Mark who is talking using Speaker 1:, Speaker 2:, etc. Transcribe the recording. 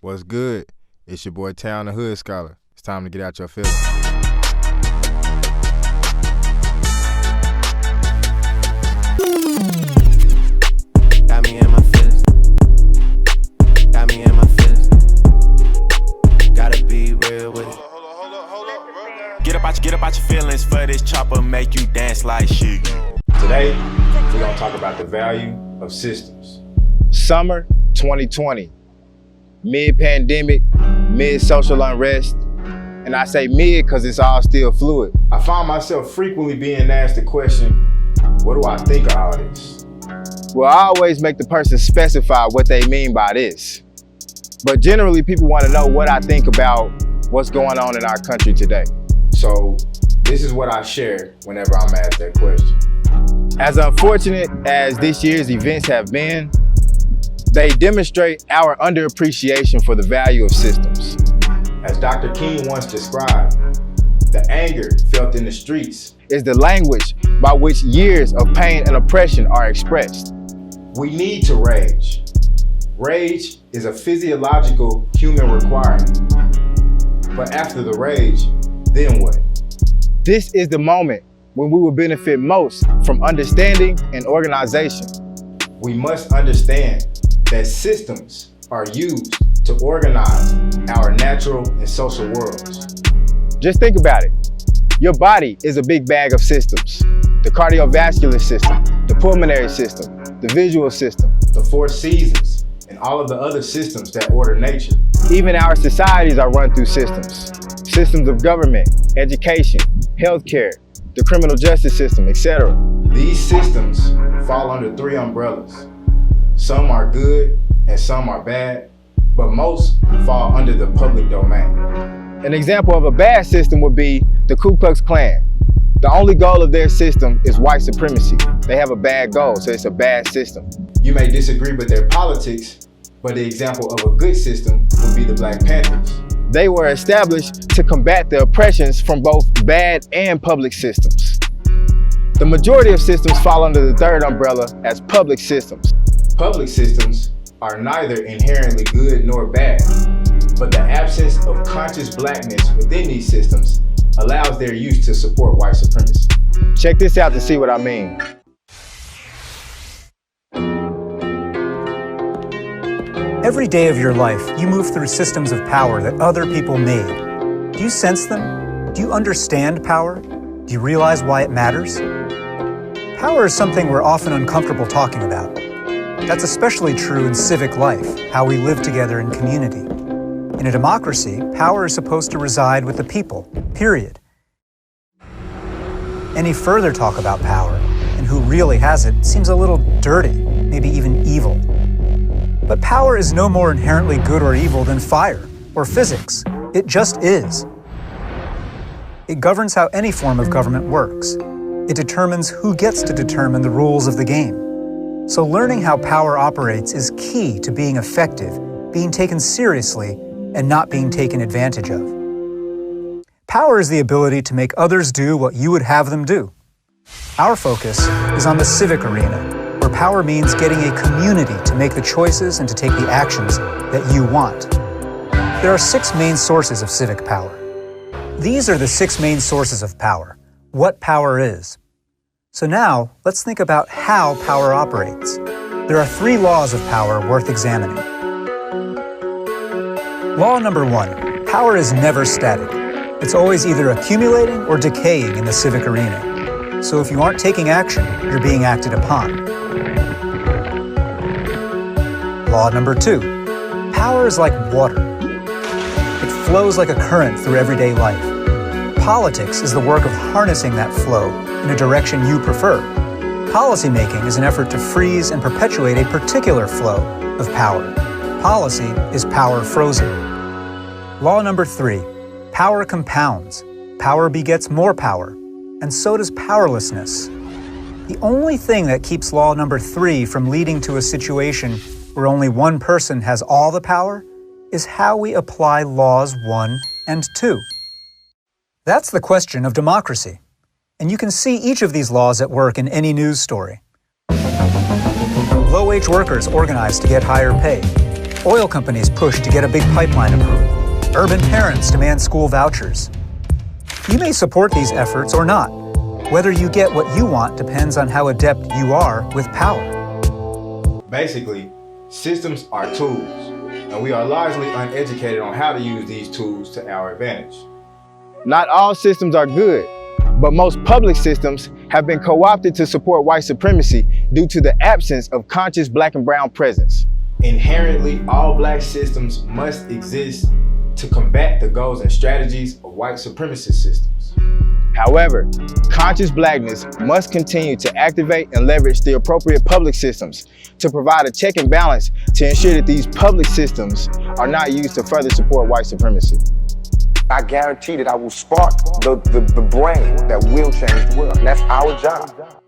Speaker 1: What's good? It's your boy Town the Hood Scholar. It's time to get out your feelings.
Speaker 2: Got me in my feelings. Got me in my feelings. Gotta be real with it. Get up out your feelings for this chopper, make you dance like shit.
Speaker 1: Today, we're gonna talk about the value of systems. Summer 2020, mid-pandemic, mid-social unrest, and I say mid because it's all still fluid. I find myself frequently being asked the question, what do I think of all this? Well, I always make the person specify what they mean by this. But generally, people want to know what I think about what's going on in our country today. So this is what I share whenever I'm asked that question. As unfortunate as this year's events have been, they demonstrate our underappreciation for the value of systems. As Dr. King once described, the anger felt in the streets is the language by which years of pain and oppression are expressed. We need to rage. Rage is a physiological human requirement. But after the rage, then what? This is the moment when we will benefit most from understanding and organization. We must understand that systems are used to organize our natural and social worlds. Just think about it. Your body is a big bag of systems. The cardiovascular system, the pulmonary system, the visual system, the four seasons, and all of the other systems that order nature. Even our societies are run through systems. Systems of government, education, healthcare, the criminal justice system, etc. These systems fall under three umbrellas. Some are good and some are bad, but most fall under the public domain. An example of a bad system would be the Ku Klux Klan. The only goal of their system is white supremacy. They have a bad goal, so it's a bad system. You may disagree with their politics, but the example of a good system would be the Black Panthers. They were established to combat the oppressions from both bad and public systems. The majority of systems fall under the third umbrella as public systems. Public systems are neither inherently good nor bad, but the absence of conscious blackness within these systems allows their use to support white supremacy. Check this out to see what I mean.
Speaker 3: Every day of your life, you move through systems of power that other people made. Do you sense them? Do you understand power? Do you realize why it matters? Power is something we're often uncomfortable talking about. That's especially true in civic life, how we live together in community. In a democracy, power is supposed to reside with the people, period. Any further talk about power, and who really has it, seems a little dirty, maybe even evil. But power is no more inherently good or evil than fire or physics. It just is. It governs how any form of government works. It determines who gets to determine the rules of the game. So learning how power operates is key to being effective, being taken seriously, and not being taken advantage of. Power is the ability to make others do what you would have them do. Our focus is on the civic arena, where power means getting a community to make the choices and to take the actions that you want. There are 6 main sources of civic power. These are the 6 main sources of power, what power is. So now, let's think about how power operates. There are 3 laws of power worth examining. Law number 1, power is never static. It's always either accumulating or decaying in the civic arena. So if you aren't taking action, you're being acted upon. Law number 2, power is like water. It flows like a current through everyday life. Politics is the work of harnessing that flow in a direction you prefer. Policymaking is an effort to freeze and perpetuate a particular flow of power. Policy is power frozen. Law number 3, power compounds. Power begets more power, and so does powerlessness. The only thing that keeps law number 3 from leading to a situation where only one person has all the power is how we apply laws 1 and 2. That's the question of democracy. And you can see each of these laws at work in any news story. Low-wage workers organize to get higher pay. Oil companies push to get a big pipeline approved. Urban parents demand school vouchers. You may support these efforts or not. Whether you get what you want depends on how adept you are with power.
Speaker 1: Basically, systems are tools, and we are largely uneducated on how to use these tools to our advantage. Not all systems are good, but most public systems have been co-opted to support white supremacy due to the absence of conscious black and brown presence. Inherently, all black systems must exist to combat the goals and strategies of white supremacist systems. However, conscious blackness must continue to activate and leverage the appropriate public systems to provide a check and balance to ensure that these public systems are not used to further support white supremacy.
Speaker 4: I guarantee that I will spark the brain that will change the world. And that's our job.